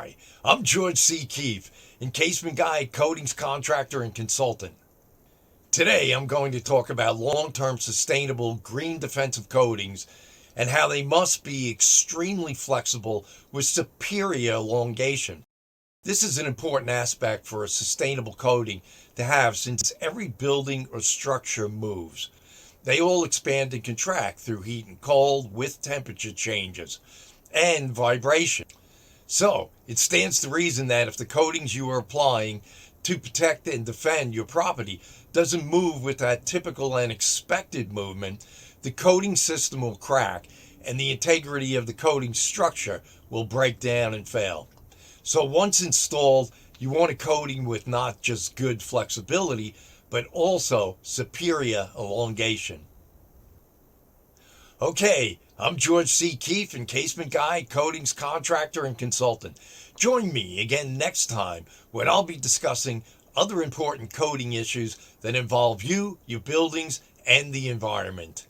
Hi, I'm George C. Keefe, encasement guy, coatings contractor, and consultant. Today I'm going to talk about long-term sustainable green defensive coatings and how they must be extremely flexible with superior elongation. This is an important aspect for a sustainable coating to have since every building or structure moves. They all expand and contract through heat and cold with temperature changes and vibration. So, it stands to reason that if the coatings you are applying to protect and defend your property doesn't move with that typical and expected movement, the coating system will crack and the integrity of the coating structure will break down and fail. So, once installed, you want a coating with not just good flexibility, but also superior elongation. Okay, I'm George C. Keefe, encasement guy, coatings contractor, and consultant. Join me again next time when I'll be discussing other important coating issues that involve you, your buildings, and the environment.